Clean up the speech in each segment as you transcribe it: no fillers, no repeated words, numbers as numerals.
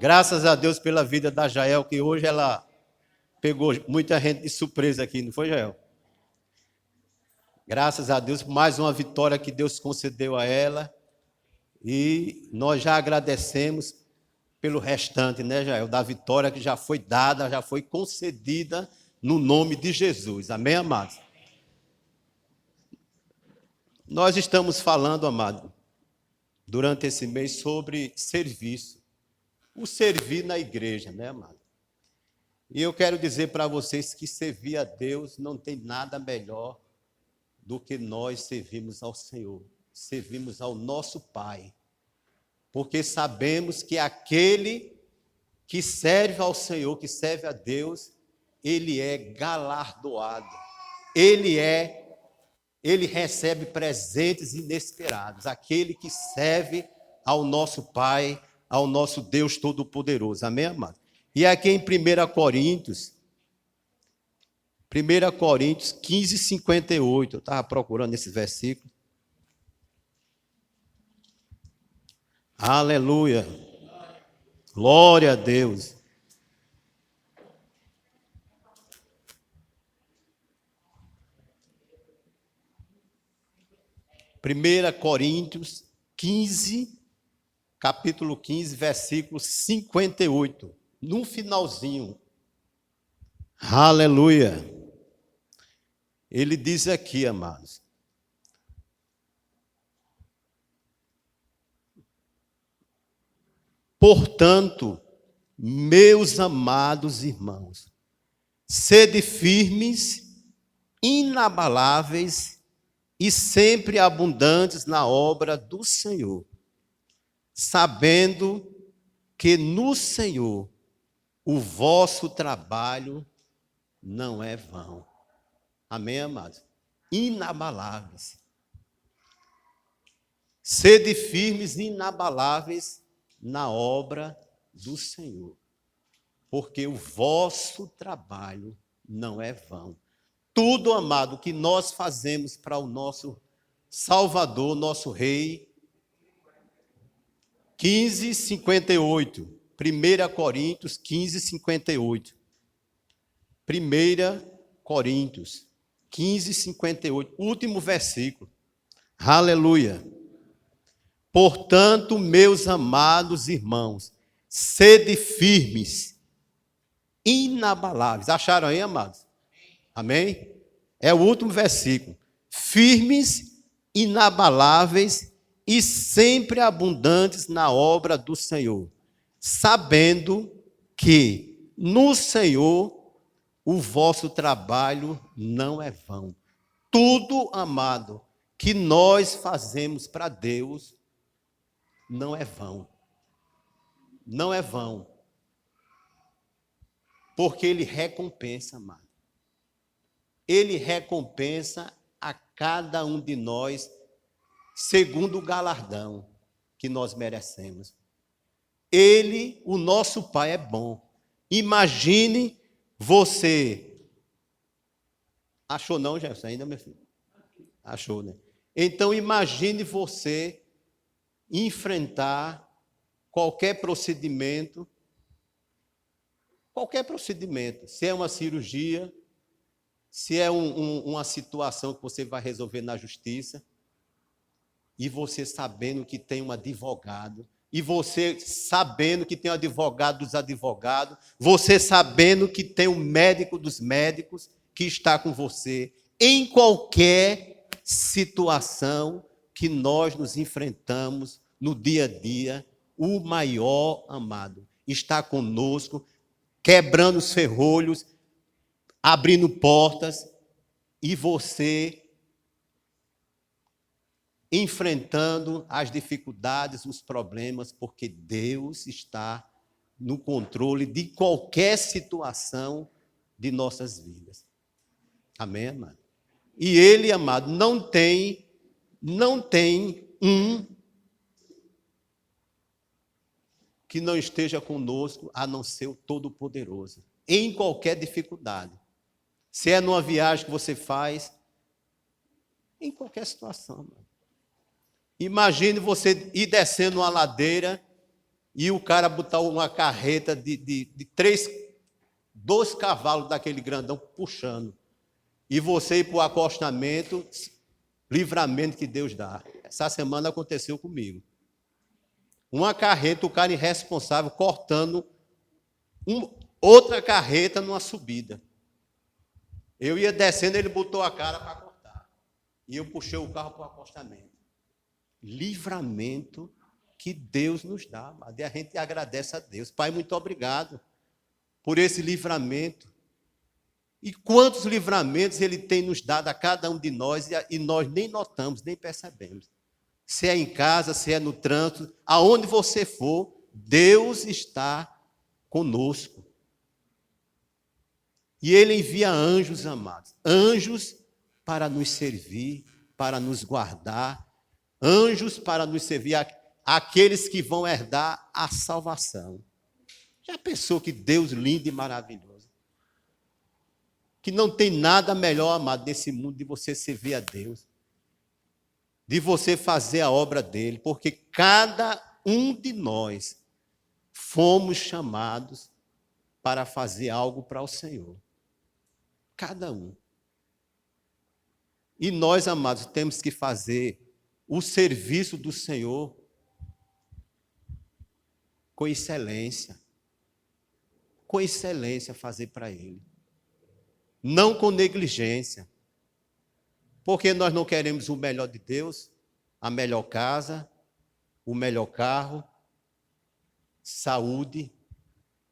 Graças a Deus pela vida da Jael, que hoje ela pegou muita gente de surpresa aqui, não foi, Jael? Graças a Deus por mais uma vitória que Deus concedeu a ela. E nós já agradecemos pelo restante, né, Jael? Da vitória que já foi dada, já foi concedida no nome de Jesus. Amém, amados? Nós estamos falando, amado, durante esse mês sobre serviço. O servir na igreja, né, amado? E eu quero dizer para vocês que servir a Deus não tem nada melhor do que nós servimos ao Senhor, servimos ao nosso Pai, porque sabemos que aquele que serve ao Senhor, que serve a Deus, ele é galardoado, ele recebe presentes inesperados, aquele que serve ao nosso Pai, ao nosso Deus Todo-Poderoso, amém, amado? E aqui em 1 Coríntios 15, 58, eu estava procurando esse versículo. Aleluia. Glória a Deus. Primeira Coríntios 15, capítulo 15, versículo 58. No finalzinho. Aleluia. Ele diz aqui, amados. Portanto, meus amados irmãos, sede firmes, inabaláveis e sempre abundantes na obra do Senhor, sabendo que no Senhor o vosso trabalho não é vão. Amém, amados? Inabaláveis. Sede firmes e inabaláveis na obra do Senhor, porque o vosso trabalho não é vão. Tudo, amado, que nós fazemos para o nosso Salvador, nosso Rei. 15, 58. 1 Coríntios 15, 58. 1 Coríntios 15, 58. Último versículo. Aleluia. Portanto, meus amados irmãos, sede firmes, inabaláveis. Acharam aí, amados? Amém? É o último versículo. Firmes, inabaláveis e sempre abundantes na obra do Senhor, sabendo que no Senhor o vosso trabalho não é vão. Tudo, amado, que nós fazemos para Deus não é vão. Não é vão. Porque Ele recompensa, amado. Ele recompensa a cada um de nós segundo o galardão que nós merecemos. Ele, o nosso Pai, é bom. Imagine você. Achou não, Jefferson? Ainda, meu filho? Achou, né? Então, imagine você enfrentar qualquer procedimento, se é uma cirurgia, se é uma situação que você vai resolver na justiça, e você sabendo que tem um advogado, e você sabendo que tem um advogado dos advogados, você sabendo que tem um médico dos médicos que está com você, em qualquer situação que nós nos enfrentamos no dia a dia, o maior, amado, está conosco, quebrando os ferrolhos, abrindo portas, e você enfrentando as dificuldades, os problemas, porque Deus está no controle de qualquer situação de nossas vidas. Amém, amado? E Ele, amado, não tem um que não esteja conosco, a não ser o Todo-Poderoso, em qualquer dificuldade. Se é numa viagem que você faz, em qualquer situação, amado. Imagine você ir descendo uma ladeira e o cara botar uma carreta de 2 cavalos daquele grandão puxando. E você ir para o acostamento, livramento que Deus dá. Essa semana aconteceu comigo. Uma carreta, o cara irresponsável, cortando outra carreta numa subida. Eu ia descendo, ele botou a cara para cortar. E eu puxei o carro para o acostamento. Livramento que Deus nos dá. E a gente agradece a Deus. Pai, muito obrigado por esse livramento. E quantos livramentos Ele tem nos dado a cada um de nós e nós nem notamos, nem percebemos. Se é em casa, se é no trânsito, aonde você for, Deus está conosco. E Ele envia anjos, amados. Anjos para nos servir, para nos guardar. Anjos para nos servir, aqueles que vão herdar a salvação. Já pensou que Deus lindo e maravilhoso? Que não tem nada melhor, amado, nesse mundo de você servir a Deus. De você fazer a obra dele, porque cada um de nós fomos chamados para fazer algo para o Senhor. Cada um. E nós, amados, temos que fazer o serviço do Senhor com excelência. Com excelência fazer para Ele. Não com negligência. Porque nós não queremos o melhor de Deus, a melhor casa, o melhor carro, saúde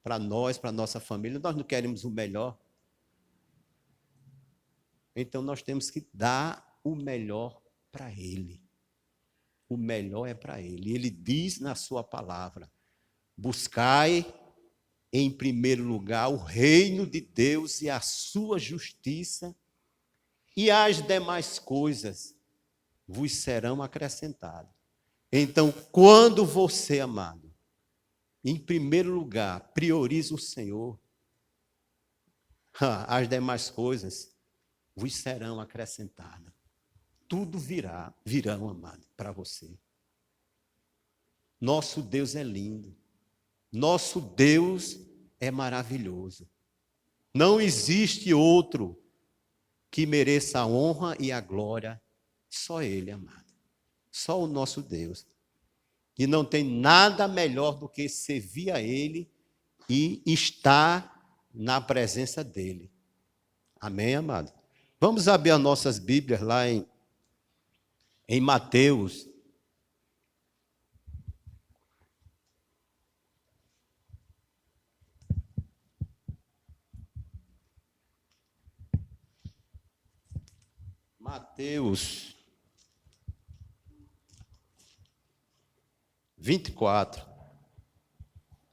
para nós, para a nossa família. Nós não queremos o melhor. Então nós temos que dar o melhor para Ele. O melhor é para Ele. Ele diz na sua palavra: buscai em primeiro lugar o reino de Deus e a sua justiça, e as demais coisas vos serão acrescentadas. Então, quando você, amado, em primeiro lugar, prioriza o Senhor, as demais coisas vos serão acrescentadas. Tudo virão, amado, para você. Nosso Deus é lindo. Nosso Deus é maravilhoso. Não existe outro que mereça a honra e a glória. Só Ele, amado. Só o nosso Deus. E não tem nada melhor do que servir a Ele e estar na presença dEle. Amém, amado? Vamos abrir as nossas Bíblias lá em Mateus. Mateus 24,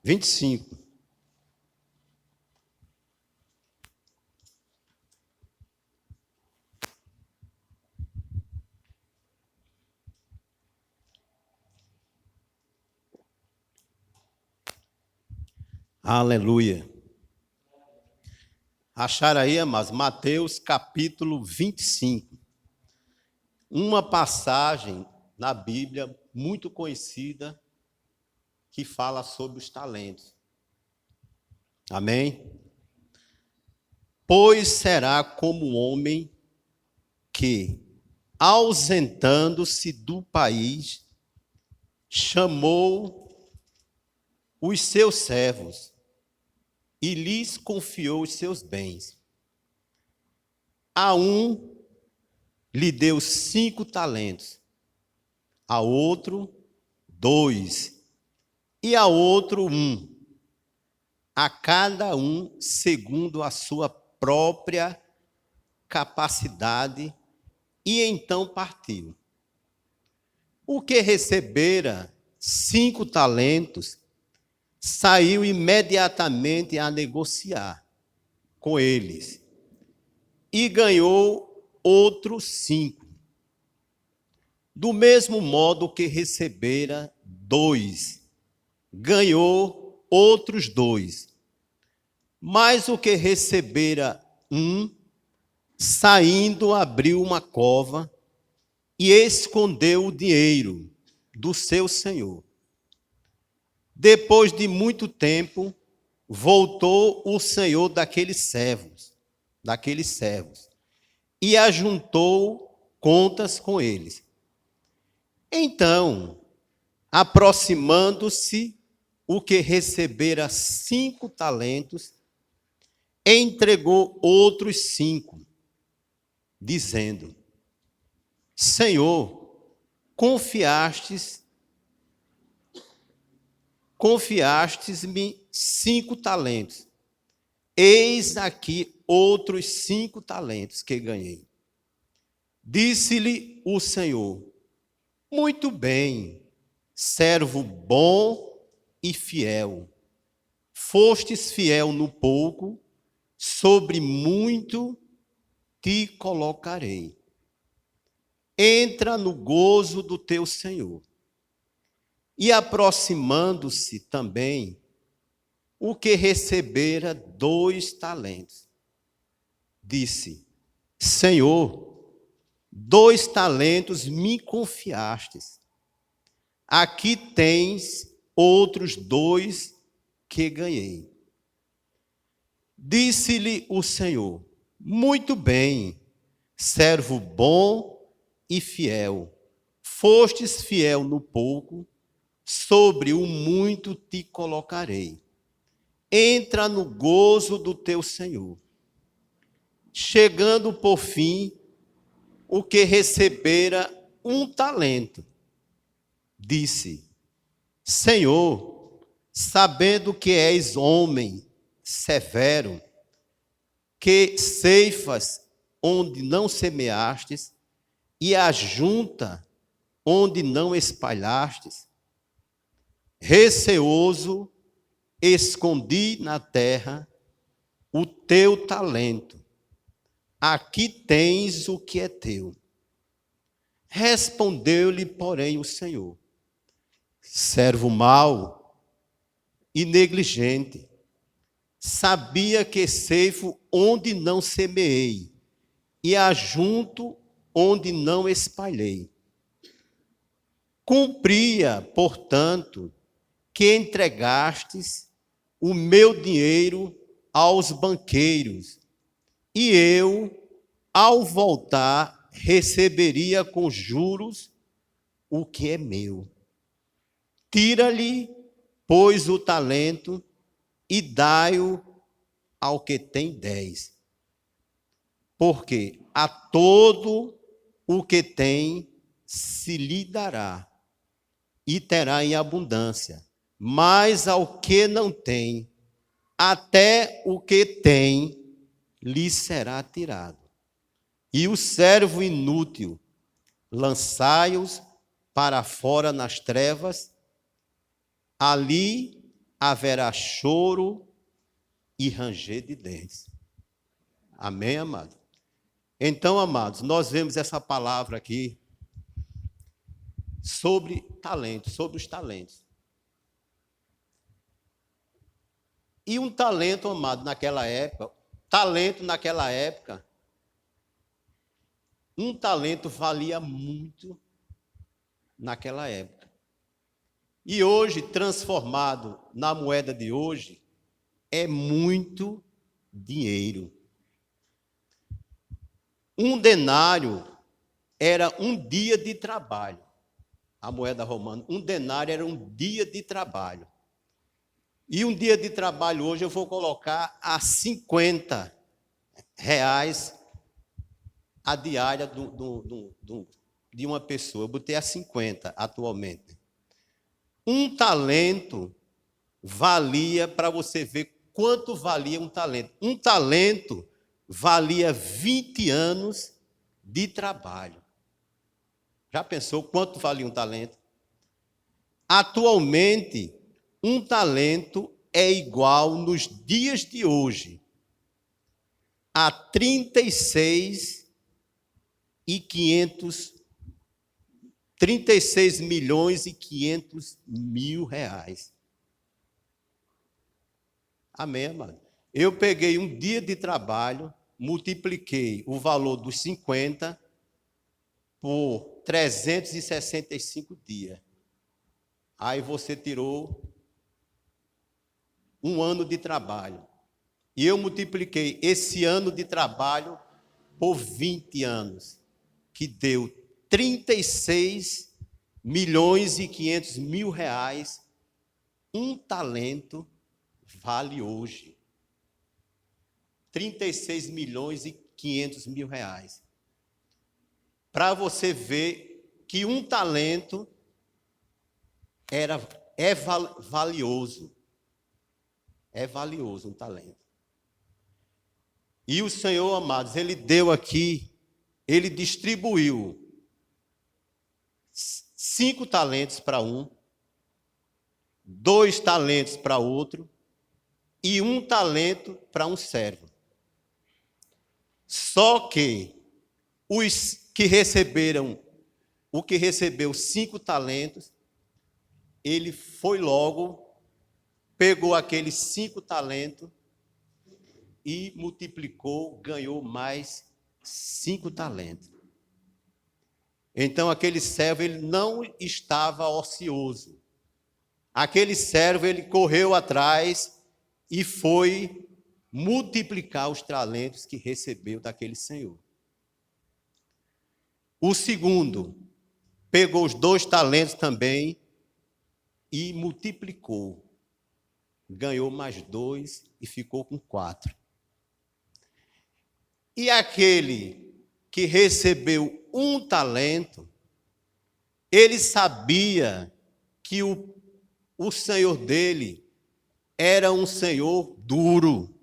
25. Aleluia. Acharam aí, amados? Mateus capítulo 25. Uma passagem na Bíblia muito conhecida que fala sobre os talentos. Amém? Pois será como o homem que, ausentando-se do país, chamou os seus servos e lhes confiou os seus bens. A um lhe deu 5 talentos, a outro 2, e a outro 1, a cada um segundo a sua própria capacidade, e então partiu. O que recebera 5 talentos, saiu imediatamente a negociar com eles, e ganhou outros 5. Do mesmo modo que recebera 2, ganhou outros 2. Mas o que recebera 1, saindo, abriu uma cova e escondeu o dinheiro do seu senhor. Depois de muito tempo, voltou o senhor daqueles servos, e ajuntou contas com eles. Então, aproximando-se o que recebera 5 talentos, entregou outros 5, dizendo: Senhor, confiastes-me 5 talentos. Eis aqui outros 5 talentos que ganhei. Disse-lhe o Senhor: muito bem, servo bom e fiel. Fostes fiel no pouco, sobre muito te colocarei. Entra no gozo do teu Senhor. E aproximando-se também, o que recebera 2 talentos, disse: Senhor, 2 talentos me confiastes. Aqui tens outros 2 que ganhei. Disse-lhe o Senhor: muito bem, servo bom e fiel. Fostes fiel no pouco, sobre o muito te colocarei. Entra no gozo do teu Senhor. Chegando por fim, o que recebera 1 talento, disse: Senhor, sabendo que és homem severo, que ceifas onde não semeastes e ajunta onde não espalhastes, receoso, escondi na terra o teu talento. Aqui tens o que é teu. Respondeu-lhe, porém, o Senhor: servo mau e negligente, sabia que ceifo onde não semeei e ajunto onde não espalhei. Cumpria, portanto, que entregastes o meu dinheiro aos banqueiros, e eu, ao voltar, receberia com juros o que é meu. Tira-lhe, pois, o talento e dai-o ao que tem 10. Porque a todo o que tem se lhe dará, e terá em abundância. Mas ao que não tem, até o que tem lhe será tirado. E o servo inútil, lançai-os para fora nas trevas, ali haverá choro e ranger de dentes. Amém, amado? Então, amados, nós vemos essa palavra aqui sobre talentos, sobre os talentos. E um talento, amado, naquela época, um talento valia muito naquela época. E hoje, transformado na moeda de hoje, é muito dinheiro. Um denário era um dia de trabalho. A moeda romana, um denário era um dia de trabalho. E um dia de trabalho hoje eu vou colocar a R$50 a diária de uma pessoa. Eu botei a 50 atualmente. Um talento valia, para você ver quanto valia um talento. Um talento valia 20 anos de trabalho. Já pensou quanto valia um talento? Atualmente, um talento é igual, nos dias de hoje, a 36 milhões e 500 mil reais. Amém, amado? Eu peguei um dia de trabalho, multipliquei o valor dos 50 por 365 dias. Aí você tirou um ano de trabalho. E eu multipliquei esse ano de trabalho por 20 anos, que deu 36.500.000 reais. Um talento vale hoje 36.500.000 reais. Para você ver que um talento valioso. É valioso um talento. E o Senhor, amados, Ele deu aqui, Ele distribuiu 5 talentos para um, 2 talentos para outro e 1 talento para um servo. Só que os que receberam, o que recebeu 5 talentos, ele foi logo, pegou aqueles 5 talentos e multiplicou, ganhou mais 5 talentos. Então aquele servo, ele não estava ocioso. Aquele servo, ele correu atrás e foi multiplicar os talentos que recebeu daquele senhor. O segundo pegou os 2 talentos também e multiplicou. Ganhou mais 2 e ficou com 4. E aquele que recebeu 1 talento, ele sabia que o senhor dele era um senhor duro,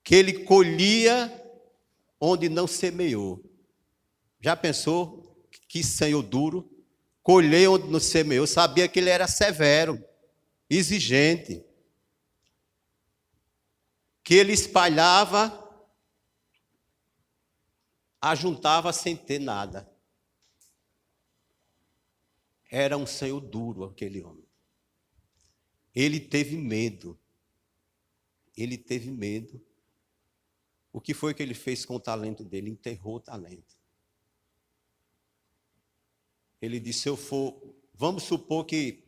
que ele colhia onde não semeou. Já pensou que senhor duro? Colher onde não semeou. Sabia que ele era severo, exigente, que ele espalhava, ajuntava sem ter nada. Era um senhor duro aquele homem. Ele teve medo. Ele teve medo. O que foi que ele fez com o talento dele? Enterrou o talento. Ele disse, se eu for, vamos supor que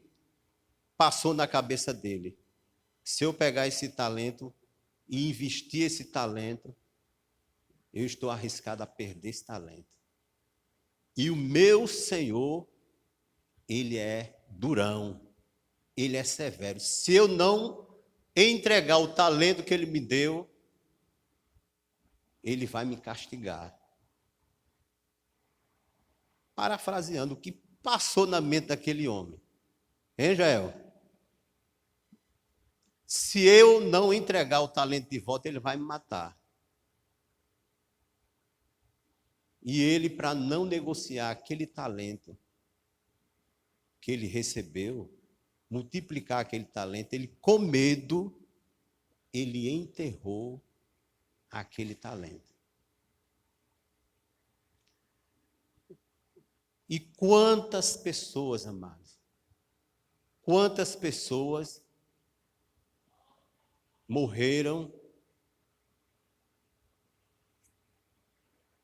passou na cabeça dele, se eu pegar esse talento e investir esse talento, eu estou arriscado a perder esse talento. E o meu Senhor, ele é durão, ele é severo. Se eu não entregar o talento que ele me deu, ele vai me castigar. Parafraseando, o que passou na mente daquele homem? Hein, Jael? Se eu não entregar o talento de volta, ele vai me matar. E ele, para não negociar aquele talento que ele recebeu, multiplicar aquele talento, ele, com medo, ele enterrou aquele talento. E quantas pessoas, amados, quantas pessoas morreram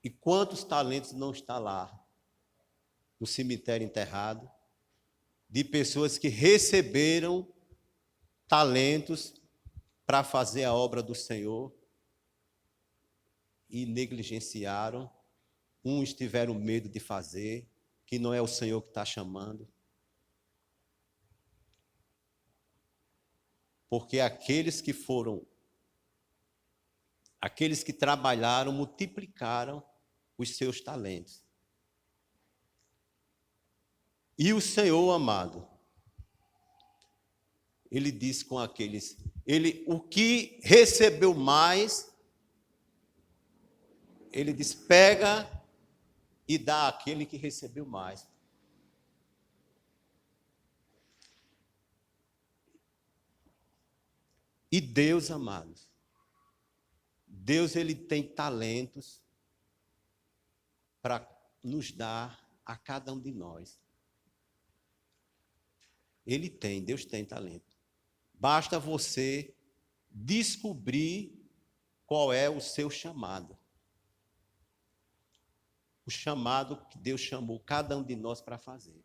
e quantos talentos não estão lá no cemitério enterrado, de pessoas que receberam talentos para fazer a obra do Senhor e negligenciaram, uns tiveram medo de fazer, que não é o Senhor que está chamando. Porque aqueles que trabalharam, multiplicaram os seus talentos. E o Senhor, amado, ele disse com aqueles, o que recebeu mais, ele diz, pega e dá àquele que recebeu mais. E Deus, amados, Deus, ele tem talentos para nos dar a cada um de nós. Ele tem, Deus tem talento. Basta você descobrir qual é o seu chamado. O chamado que Deus chamou cada um de nós para fazer.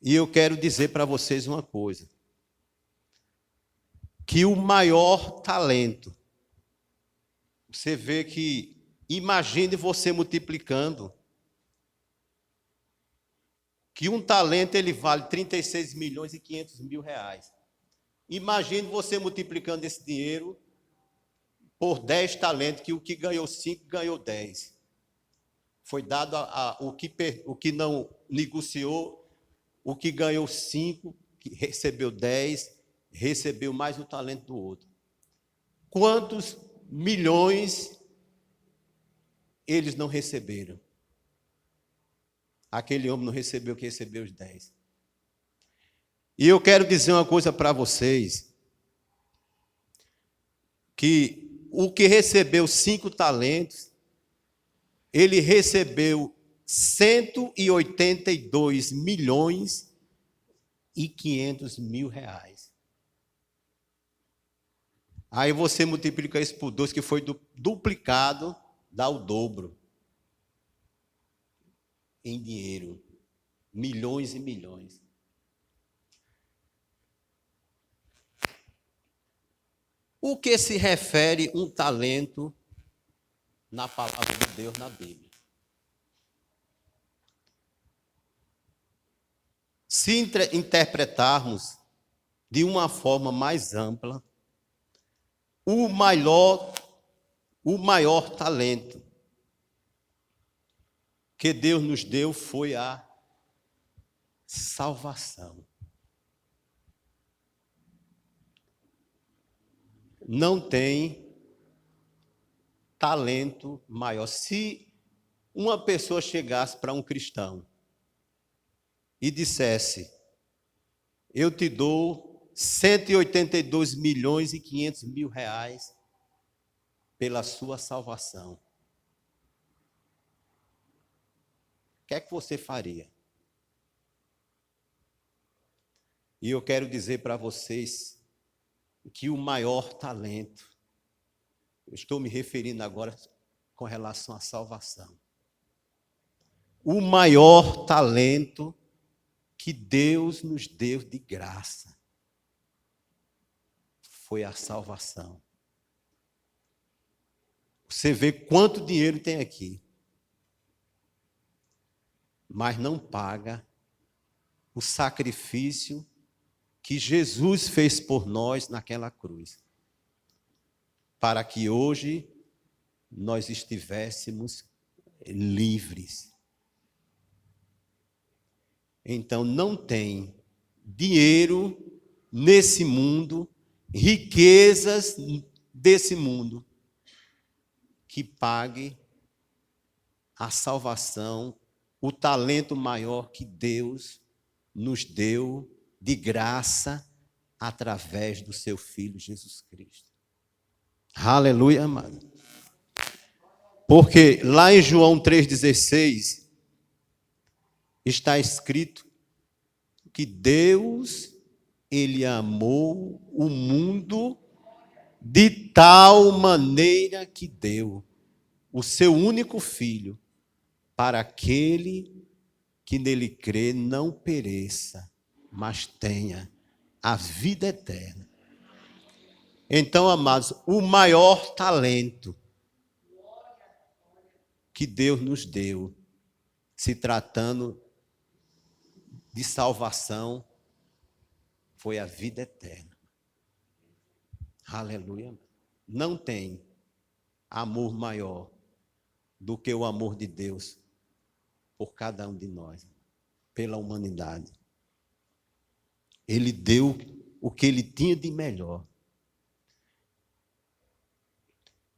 E eu quero dizer para vocês uma coisa, que o maior talento, você vê que, imagine você multiplicando, que um talento ele vale 36 milhões e 500 mil reais. Imagine você multiplicando esse dinheiro por 10 talentos, que o que ganhou 5 ganhou 10. Foi dado o que não negociou, o que ganhou 5, que recebeu 10, recebeu mais o talento do outro. Quantos milhões eles não receberam? Aquele homem não recebeu o que recebeu os 10. E eu quero dizer uma coisa para vocês, que o que recebeu 5 talentos, ele recebeu 182 milhões e 500 mil reais. Aí você multiplica isso por 2, que foi duplicado, dá o dobro em dinheiro. Milhões e milhões. O que se refere um talento na palavra de Deus na Bíblia? Se interpretarmos de uma forma mais ampla, o maior talento que Deus nos deu foi a salvação. Não tem talento maior. Se uma pessoa chegasse para um cristão e dissesse: eu te dou 182 milhões e 500 mil reais pela sua salvação, o que é que você faria? E eu quero dizer para vocês que o maior talento, eu estou me referindo agora com relação à salvação, o maior talento que Deus nos deu de graça foi a salvação. Você vê quanto dinheiro tem aqui, mas não paga o sacrifício que Jesus fez por nós naquela cruz, para que hoje nós estivéssemos livres. Então não tem dinheiro nesse mundo, riquezas desse mundo, que pague a salvação, o talento maior que Deus nos deu de graça através do seu Filho Jesus Cristo. Aleluia, amado. Porque lá em João 3,16 está escrito que Deus, Ele amou o mundo de tal maneira que deu o seu único Filho, para aquele que nele crê não pereça, mas tenha a vida eterna. Então, amados, o maior talento que Deus nos deu, se tratando de salvação, foi a vida eterna. Aleluia. Não tem amor maior do que o amor de Deus por cada um de nós, pela humanidade. Ele deu o que ele tinha de melhor.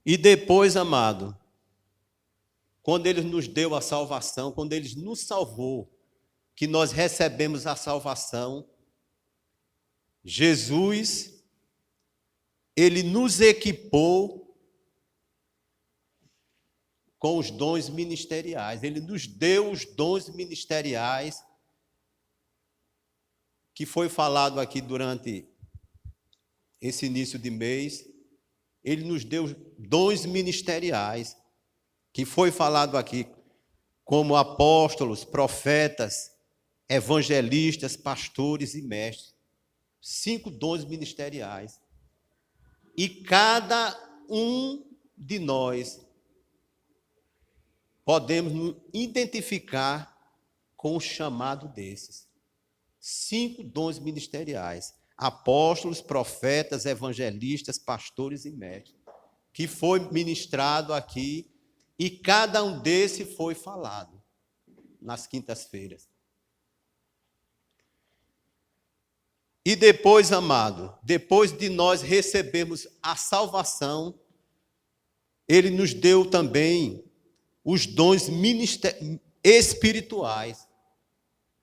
E depois, amado, quando ele nos deu a salvação, quando ele nos salvou, que nós recebemos a salvação, Jesus, ele nos equipou com os dons ministeriais. Ele nos deu os dons ministeriais que foi falado aqui durante esse início de mês. Ele nos deu dons ministeriais que foi falado aqui, como apóstolos, profetas, evangelistas, pastores e mestres. 5 dons ministeriais. E cada um de nós podemos nos identificar com o chamado desses. 5 dons ministeriais. Apóstolos, profetas, evangelistas, pastores e mestres. Que foi ministrado aqui e cada um desses foi falado nas quintas-feiras. E depois, amado, depois de nós recebermos a salvação, Ele nos deu também os dons espirituais,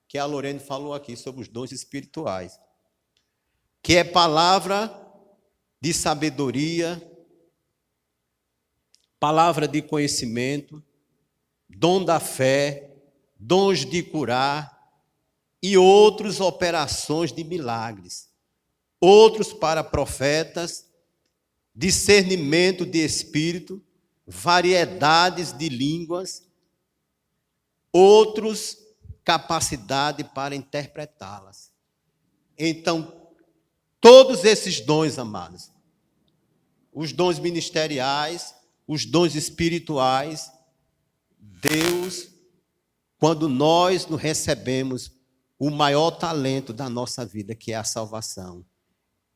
que a Lorene falou aqui sobre os dons espirituais, que é palavra de sabedoria, palavra de conhecimento, dom da fé, dons de curar e outras operações de milagres. Outros para profetas, discernimento de espírito, variedades de línguas, outros capacidade para interpretá-las. Então, todos esses dons, amados, os dons ministeriais, os dons espirituais, Deus, quando nós nos recebemos o maior talento da nossa vida, que é a salvação,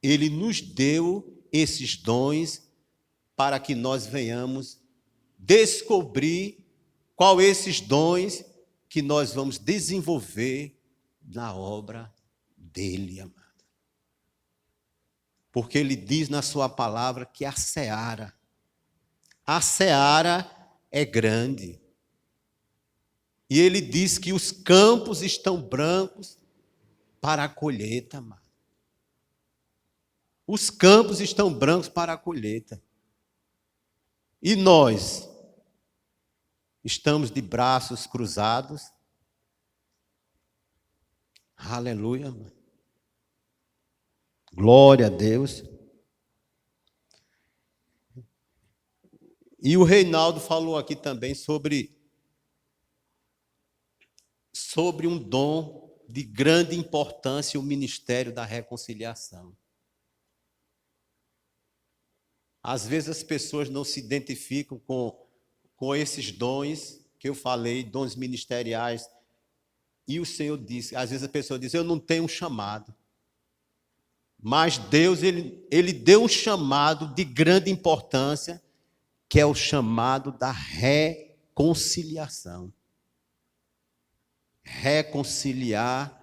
Ele nos deu esses dons para que nós venhamos descobrir qual esses dons que nós vamos desenvolver na obra dele, amado. Porque ele diz na sua palavra que a seara é grande. E ele diz que os campos estão brancos para a colheita, amado. Os campos estão brancos para a colheita. E nós estamos de braços cruzados. Aleluia. Glória a Deus. E o Reinaldo falou aqui também sobre um dom de grande importância, o ministério da reconciliação. Às vezes as pessoas não se identificam com esses dons que eu falei, dons ministeriais. E o Senhor disse, às vezes a pessoa diz, eu não tenho um chamado. Mas Deus, ele deu um chamado de grande importância, que é o chamado da reconciliação. Reconciliar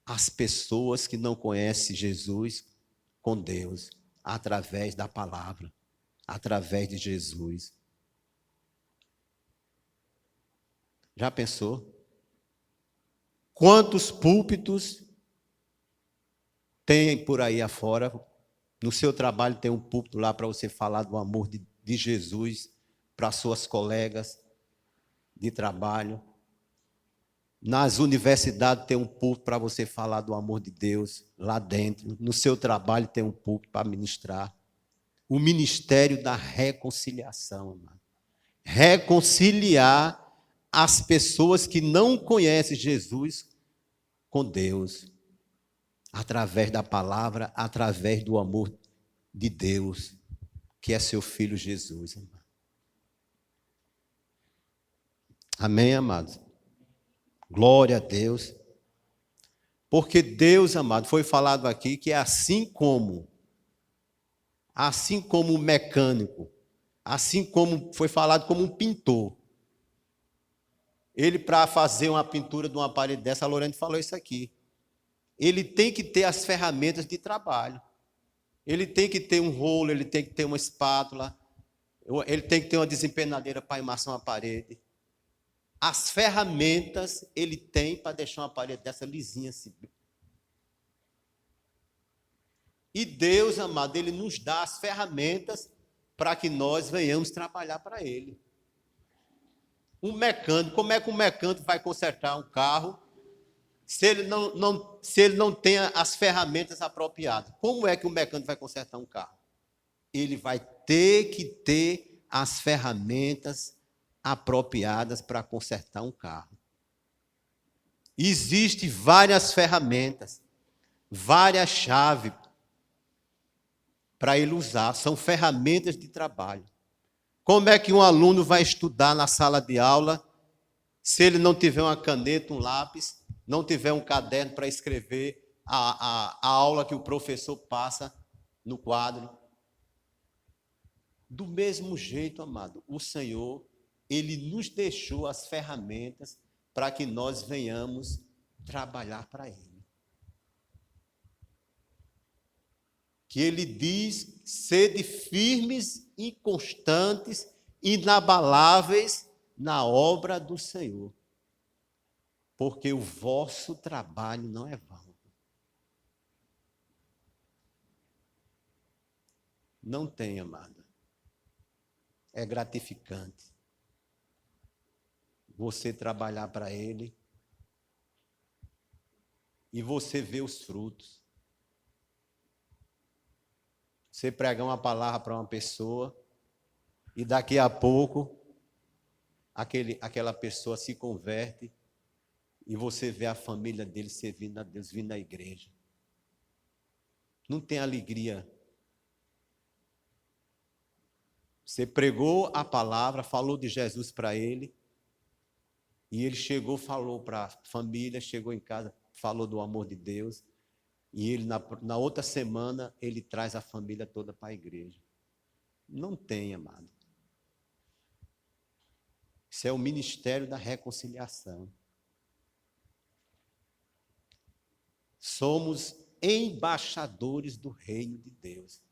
as pessoas que não conhecem Jesus com Deus, através da palavra, através de Jesus. Já pensou? Quantos púlpitos tem por aí afora? No seu trabalho tem um púlpito lá para você falar do amor de Jesus para suas colegas de trabalho. Nas universidades tem um púlpito para você falar do amor de Deus lá dentro. No seu trabalho tem um púlpito para ministrar. O ministério da reconciliação, amado. Reconciliar as pessoas que não conhecem Jesus com Deus, através da palavra, através do amor de Deus, que é seu Filho Jesus. Amado. Amém, amados? Glória a Deus. Porque Deus, amado, foi falado aqui que é assim como o mecânico, assim como foi falado como um pintor. Ele, para fazer uma pintura de uma parede dessa, a Lorene falou isso aqui. Ele tem que ter as ferramentas de trabalho. Ele tem que ter um rolo, ele tem que ter uma espátula, ele tem que ter uma desempenadeira para emassar uma parede. As ferramentas ele tem para deixar uma parede dessa lisinha assim. E Deus, amado, ele nos dá as ferramentas para que nós venhamos trabalhar para ele. Um mecânico, como é que um mecânico vai consertar um carro se ele não tem as ferramentas apropriadas? Como é que um mecânico vai consertar um carro? Ele vai ter que ter as ferramentas apropriadas para consertar um carro. Existem várias ferramentas, várias chaves para ele usar. São ferramentas de trabalho. Como é que um aluno vai estudar na sala de aula se ele não tiver uma caneta, um lápis, não tiver um caderno para escrever a aula que o professor passa no quadro? Do mesmo jeito, amado, o Senhor, Ele nos deixou as ferramentas para que nós venhamos trabalhar para Ele. Que Ele diz, sede firmes e constantes, inabaláveis na obra do Senhor, porque o vosso trabalho não é vão. Não tem, amada. É gratificante você trabalhar para Ele e você ver os frutos. Você pregar uma palavra para uma pessoa e daqui a pouco aquela pessoa se converte e você vê a família dele servindo a Deus, vindo à igreja. Não tem alegria. Você pregou a palavra, falou de Jesus para ele, e ele chegou, falou para a família, chegou em casa, falou do amor de Deus, e ele na outra semana ele traz a família toda para a igreja. Não tem, amado. Isso é o ministério da reconciliação. Somos embaixadores do reino de Deus.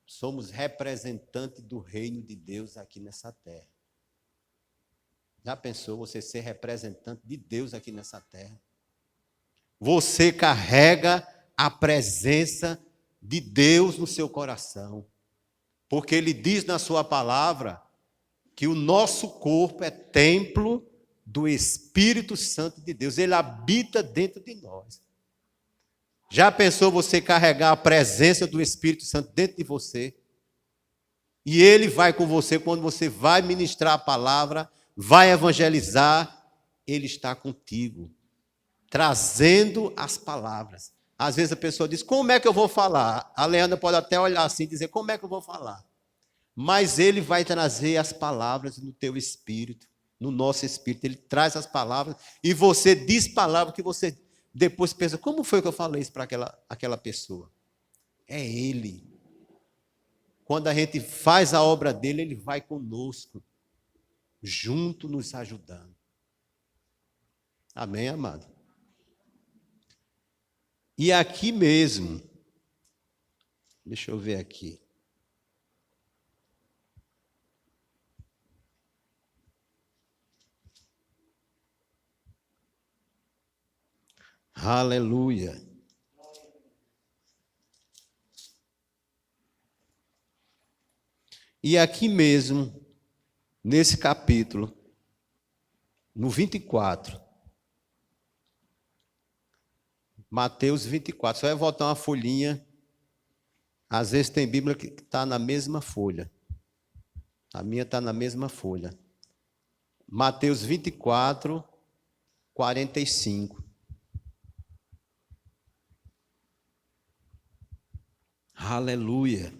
Somos representantes do reino de Deus aqui nessa terra. Já pensou você ser representante de Deus aqui nessa terra? Você carrega a presença de Deus no seu coração. Porque Ele diz na sua palavra que o nosso corpo é templo do Espírito Santo de Deus. Ele habita dentro de nós. Já pensou você carregar a presença do Espírito Santo dentro de você? E Ele vai com você quando você vai ministrar a palavra, vai evangelizar, Ele está contigo, trazendo as palavras. Às vezes a pessoa diz, como é que eu vou falar? A Leandra pode até olhar assim e dizer, como é que eu vou falar? Mas Ele vai trazer as palavras no teu espírito, no nosso espírito. Ele traz as palavras e você diz palavras que você depois pensa, como foi que eu falei isso para aquela pessoa? É Ele. Quando a gente faz a obra dele, Ele vai conosco, junto nos ajudando. Amém, amado? E aqui mesmo, deixa eu ver aqui. Aleluia. E aqui mesmo, nesse capítulo, no 24, Mateus 24, só vai voltar uma folhinha. Às vezes tem Bíblia que está na mesma folha. A minha está na mesma folha. Mateus 24, 45. Aleluia.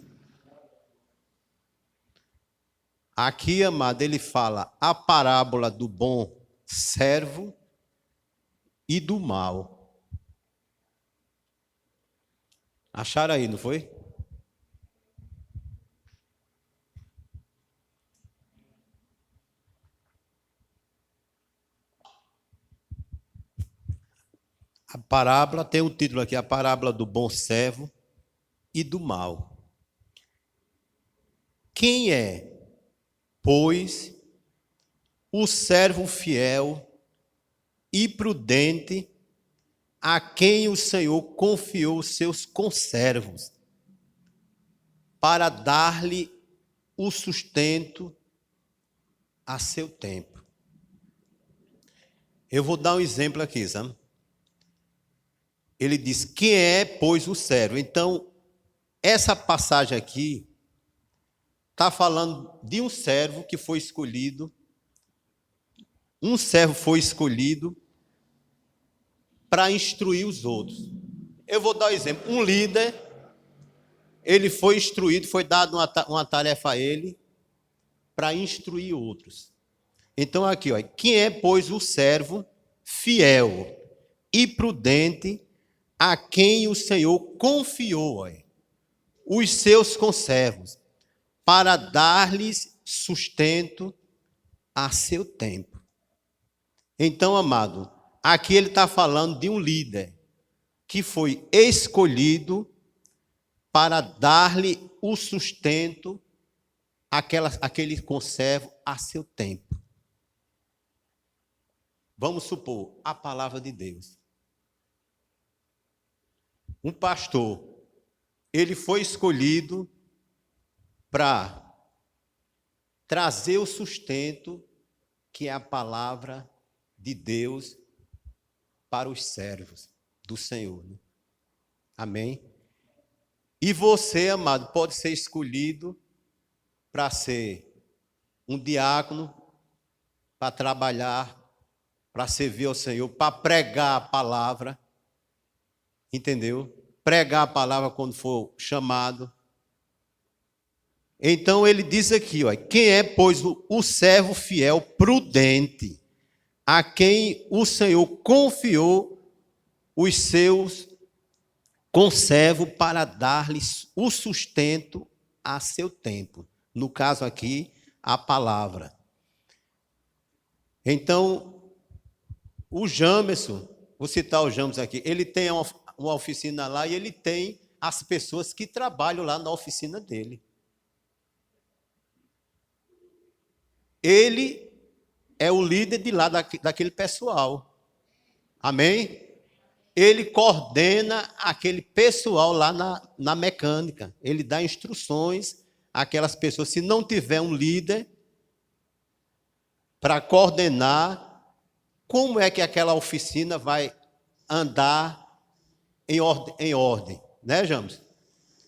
Aqui, amado, ele fala a parábola do bom servo e do mau. Acharam aí, não foi? A parábola tem um título aqui, a parábola do bom servo e do mal. Quem é, pois, o servo fiel e prudente a quem o Senhor confiou seus conservos para dar-lhe o sustento a seu tempo? Eu vou dar um exemplo aqui, sabe? Ele diz, quem é, pois, o servo? Então, essa passagem aqui está falando de um servo que foi escolhido. Um servo foi escolhido para instruir os outros. Eu vou dar um exemplo. Um líder, ele foi instruído, foi dado uma tarefa a ele para instruir outros. Então, aqui, ó, quem é, pois, o servo fiel e prudente a quem o Senhor confiou, ó, os seus conservos, para dar-lhes sustento a seu tempo. Então, amado, aqui ele está falando de um líder que foi escolhido para dar-lhe o sustento aquele conservo a seu tempo. Vamos supor, a palavra de Deus. Um pastor, ele foi escolhido para trazer o sustento que é a palavra de Deus para os servos do Senhor. Né? Amém? E você, amado, pode ser escolhido para ser um diácono, para trabalhar, para servir ao Senhor, para pregar a palavra, entendeu? Pregar a palavra quando for chamado. Então ele diz aqui, ó, quem é, pois, o servo fiel, prudente, a quem o Senhor confiou os seus conservos para dar-lhes o sustento a seu tempo. No caso aqui, a palavra. Então, o Jamerson, vou citar o Jamerson aqui, ele tem uma oficina lá e ele tem as pessoas que trabalham lá na oficina dele. Ele é o líder de lá, daquele pessoal. Amém? Ele coordena aquele pessoal lá na mecânica. Ele dá instruções àquelas pessoas. Se não tiver um líder para coordenar, como é que aquela oficina vai andar em ordem? Né, James?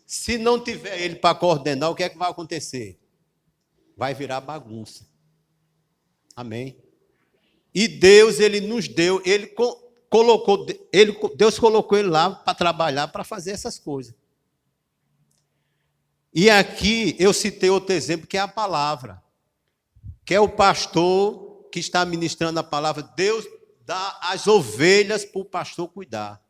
Se não tiver ele para coordenar, o que é que vai acontecer? Vai virar bagunça. Amém? E Deus, ele nos deu, Deus colocou ele lá para trabalhar, para fazer essas coisas. E aqui eu citei outro exemplo, que é a palavra. Que é o pastor que está ministrando a palavra. Deus dá as ovelhas para o pastor cuidar.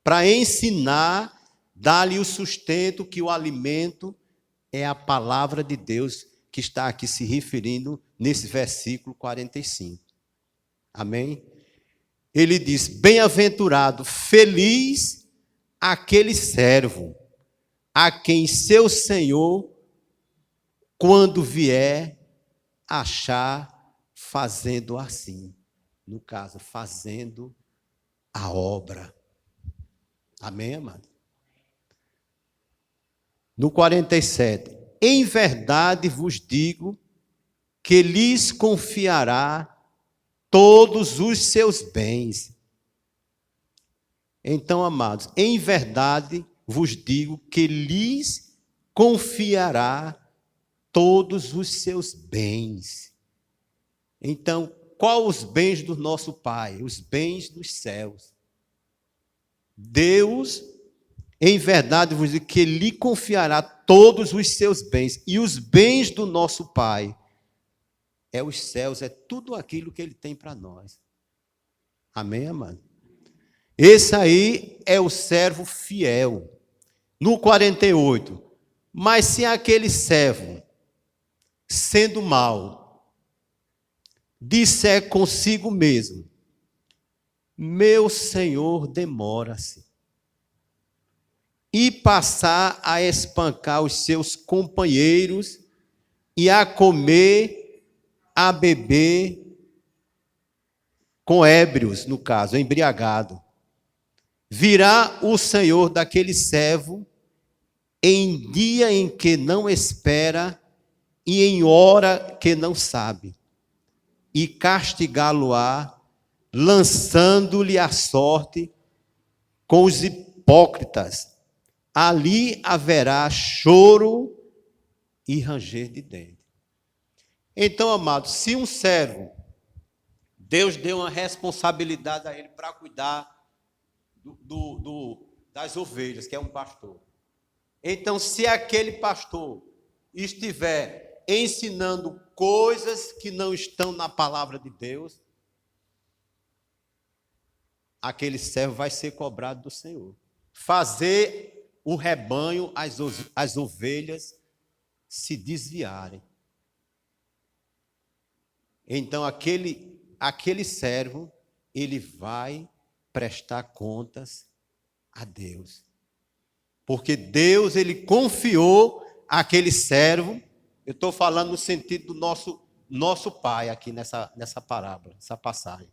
Para ensinar, dar-lhe o sustento, que o alimento é a palavra de Deus, que está aqui se referindo nesse versículo 45. Amém? Ele diz, bem-aventurado, feliz aquele servo, a quem seu Senhor, quando vier, achar fazendo assim. No caso, fazendo a obra. Amém, amado? No 47, em verdade vos digo que lhes confiará todos os seus bens. Então, amados, em verdade vos digo que lhes confiará todos os seus bens. Então, qual os bens do nosso Pai? Os bens dos céus. Deus, em verdade vos digo que lhe confiará todos os seus bens. E os bens do nosso Pai é os céus, é tudo aquilo que Ele tem para nós. Amém, amado? Esse aí é o servo fiel. No 48, mas se aquele servo, sendo mau, disser consigo mesmo, meu senhor demora-se, e passar a espancar os seus companheiros e a comer, a beber, com ébrios, no caso, embriagado. Virá o Senhor daquele servo em dia em que não espera e em hora que não sabe, e castigá-lo-á, lançando-lhe a sorte com os hipócritas. Ali haverá choro e ranger de dentes. Então, amados, se um servo Deus deu uma responsabilidade a ele para cuidar das ovelhas, que é um pastor. Então, se aquele pastor estiver ensinando coisas que não estão na palavra de Deus, aquele servo vai ser cobrado do Senhor. Fazer o rebanho, as ovelhas, se desviarem. Então, aquele servo, ele vai prestar contas a Deus. Porque Deus, ele confiou aquele servo, eu estou falando no sentido do nosso pai aqui nessa parábola, essa passagem.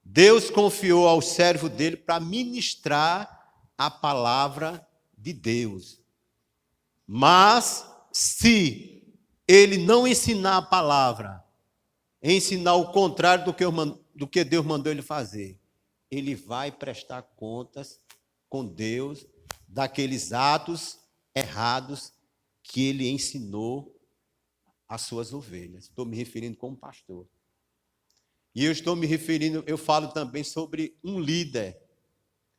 Deus confiou ao servo dele para ministrar a palavra de Deus. Mas, se ele não ensinar a palavra, ensinar o contrário do que Deus mandou ele fazer, ele vai prestar contas com Deus daqueles atos errados que ele ensinou às suas ovelhas. Estou me referindo como pastor. E eu falo também sobre um líder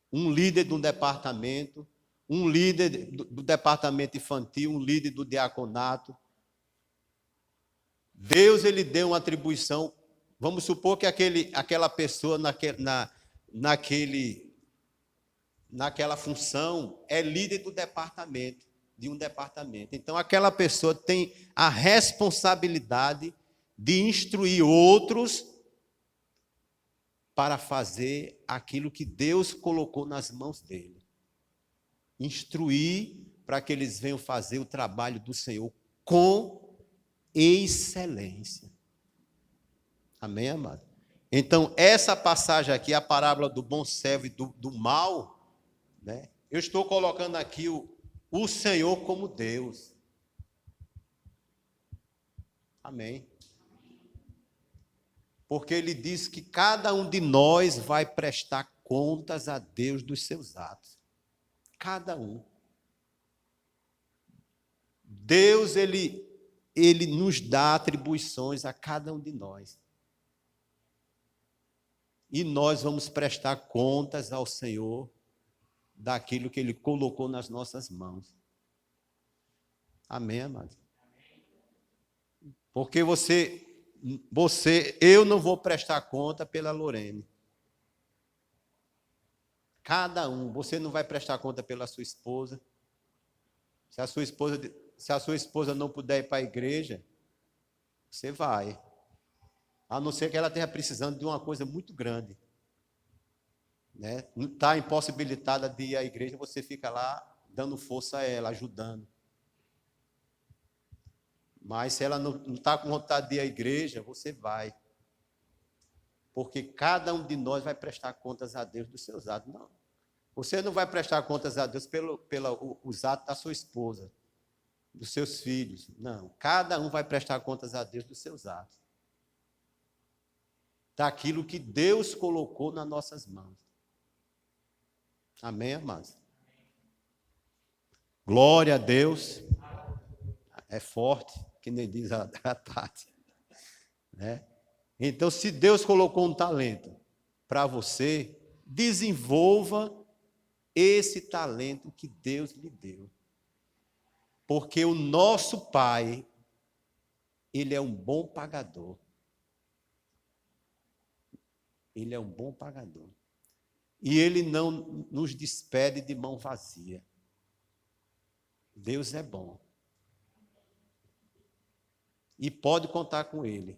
de um departamento, um líder do departamento infantil, um líder do diaconato. Deus, ele deu uma atribuição, vamos supor que aquela pessoa naquela função é líder do departamento, de um departamento. Então, aquela pessoa tem a responsabilidade de instruir outros para fazer aquilo que Deus colocou nas mãos dele. Instruir para que eles venham fazer o trabalho do Senhor com excelência. Amém, amado? Então, essa passagem aqui, a parábola do bom servo e do mal, né? Eu estou colocando aqui o Senhor como Deus. Amém. Porque ele diz que cada um de nós vai prestar contas a Deus dos seus atos. Cada um. Deus, ele nos dá atribuições a cada um de nós. E nós vamos prestar contas ao Senhor daquilo que ele colocou nas nossas mãos. Amém, amado? Porque eu não vou prestar conta pela Lorene. Cada um, você não vai prestar conta pela sua esposa. Se a sua esposa não puder ir para a igreja, você vai. A não ser que ela esteja precisando de uma coisa muito grande. Né? Não está impossibilitada de ir à igreja, você fica lá dando força a ela, ajudando. Mas se ela não está com vontade de ir à igreja, você vai. Porque cada um de nós vai prestar contas a Deus dos seus atos. Não. Você não vai prestar contas a Deus pelos atos da sua esposa, dos seus filhos. Não. Cada um vai prestar contas a Deus dos seus atos. Daquilo que Deus colocou nas nossas mãos. Amém, amados? Glória a Deus. É forte, que nem diz a Tati. Né? Então, se Deus colocou um talento para você, desenvolva esse talento que Deus lhe deu. Porque o nosso Pai, ele é um bom pagador. Ele é um bom pagador. E ele não nos despede de mão vazia. Deus é bom. E pode contar com ele.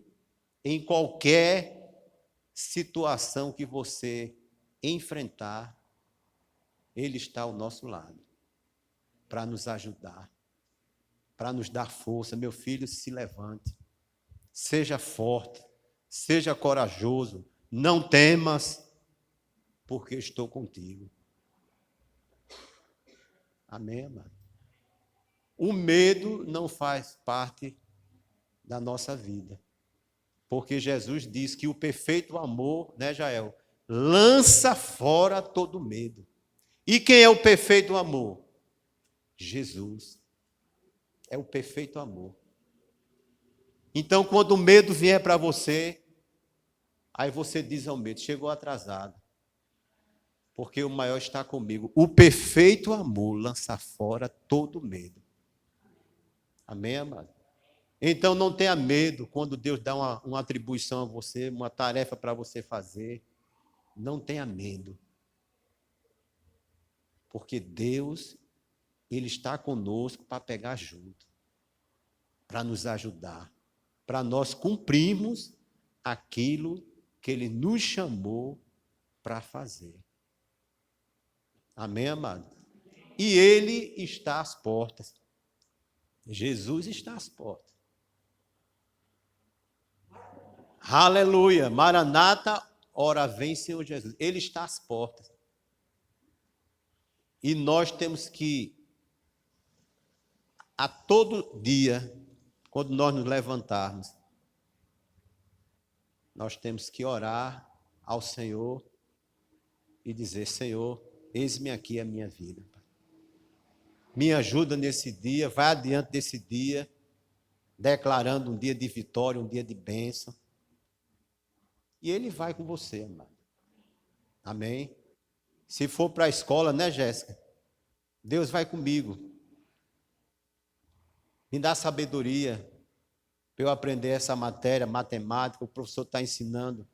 Em qualquer situação que você enfrentar, ele está ao nosso lado. Para nos ajudar. Para nos dar força. Meu filho, se levante. Seja forte. Seja corajoso. Não temas. Porque estou contigo. Amém, amado? O medo não faz parte da nossa vida. Porque Jesus diz que o perfeito amor, né, Jael, lança fora todo medo. E quem é o perfeito amor? Jesus. É o perfeito amor. Então, quando o medo vier para você, Aí você diz ao medo: chegou atrasado, porque o maior está comigo. O perfeito amor lança fora todo medo. Amém, amado? Então não tenha medo quando Deus dá uma atribuição a você, uma tarefa para você fazer. Não tenha medo. Porque Deus, Ele está conosco para pegar junto, para nos ajudar, para nós cumprirmos aquilo que Ele nos chamou para fazer. Amém, amado? E Ele está às portas. Jesus está às portas. Aleluia! Maranata, ora vem, Senhor Jesus. Ele está às portas. E nós temos que, a todo dia, quando nós nos levantarmos, nós temos que orar ao Senhor e dizer: Senhor, eis-me aqui a minha vida. Me ajuda nesse dia, vai adiante desse dia, declarando um dia de vitória, um dia de bênção. E Ele vai com você, amado. Amém? Se for para a escola, né, Jéssica? Deus vai comigo. Me dá sabedoria para eu aprender essa matéria, matemática, o professor está ensinando.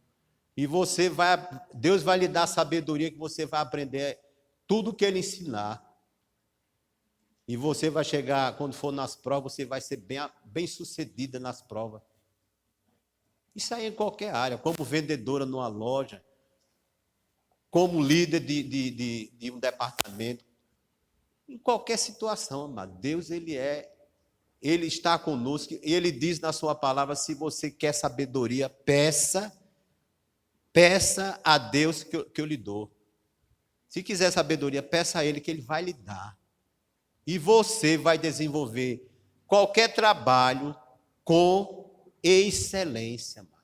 E Deus vai lhe dar sabedoria que você vai aprender tudo que Ele ensinar. E você vai chegar, quando for nas provas, você vai ser bem sucedida nas provas. Isso aí em qualquer área, como vendedora numa loja, como líder de um departamento, em qualquer situação, amado. Deus, Ele está conosco, e Ele diz na sua palavra: se você quer sabedoria, peça a Deus que eu lhe dou. Se quiser sabedoria, peça a Ele que Ele vai lhe dar. E você vai desenvolver qualquer trabalho com excelência, amado.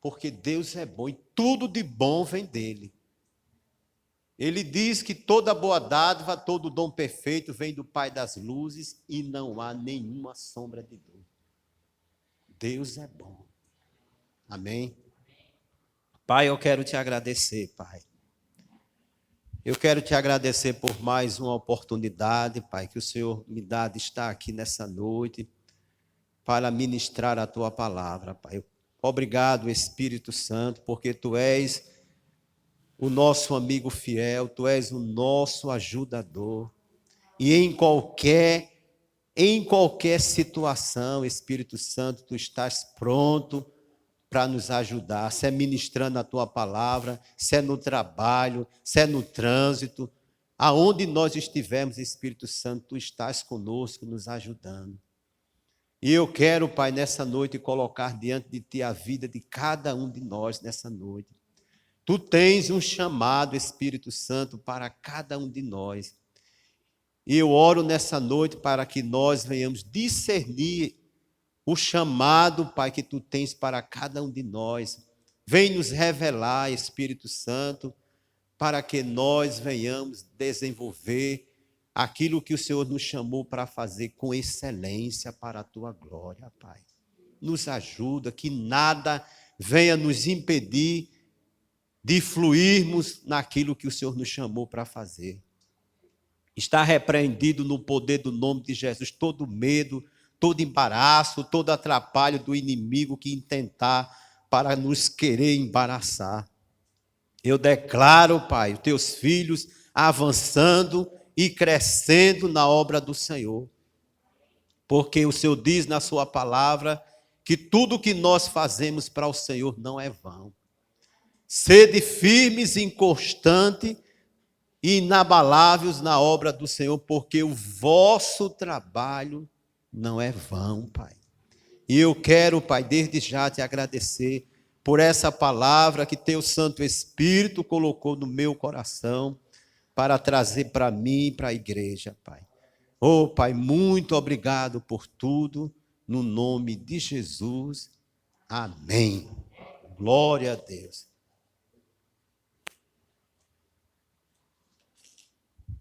Porque Deus é bom e tudo de bom vem dEle. Ele diz que toda boa dádiva, todo dom perfeito vem do Pai das luzes e não há nenhuma sombra de dúvida. Deus é bom. Amém? Pai, eu quero te agradecer, Pai. Eu quero te agradecer por mais uma oportunidade, Pai, que o Senhor me dá de estar aqui nessa noite para ministrar a tua palavra, Pai. Obrigado, Espírito Santo, porque tu és o nosso amigo fiel, tu és o nosso ajudador. E em qualquer situação, Espírito Santo, tu estás pronto para nos ajudar, se é ministrando a tua palavra, se é no trabalho, se é no trânsito, aonde nós estivermos, Espírito Santo, tu estás conosco, nos ajudando. E eu quero, Pai, nessa noite colocar diante de ti a vida de cada um de nós nessa noite. Tu tens um chamado, Espírito Santo, para cada um de nós. E eu oro nessa noite para que nós venhamos discernir o chamado, Pai, que tu tens para cada um de nós. Vem nos revelar, Espírito Santo, para que nós venhamos desenvolver aquilo que o Senhor nos chamou para fazer com excelência para a tua glória, Pai. Nos ajuda, que nada venha nos impedir de fluirmos naquilo que o Senhor nos chamou para fazer. Está repreendido no poder do nome de Jesus todo medo, todo embaraço, todo atrapalho do inimigo que intentar para nos querer embaraçar. Eu declaro, Pai, os teus filhos avançando e crescendo na obra do Senhor. Porque o Senhor diz na sua palavra que tudo que nós fazemos para o Senhor não é vão. Sede firmes e inconstantes e inabaláveis na obra do Senhor, porque o vosso trabalho não é vão, Pai. E eu quero, Pai, desde já te agradecer por essa palavra que teu Santo Espírito colocou no meu coração para trazer para mim e para a igreja, Pai. Oh, Pai, muito obrigado por tudo, no nome de Jesus. Amém. Glória a Deus.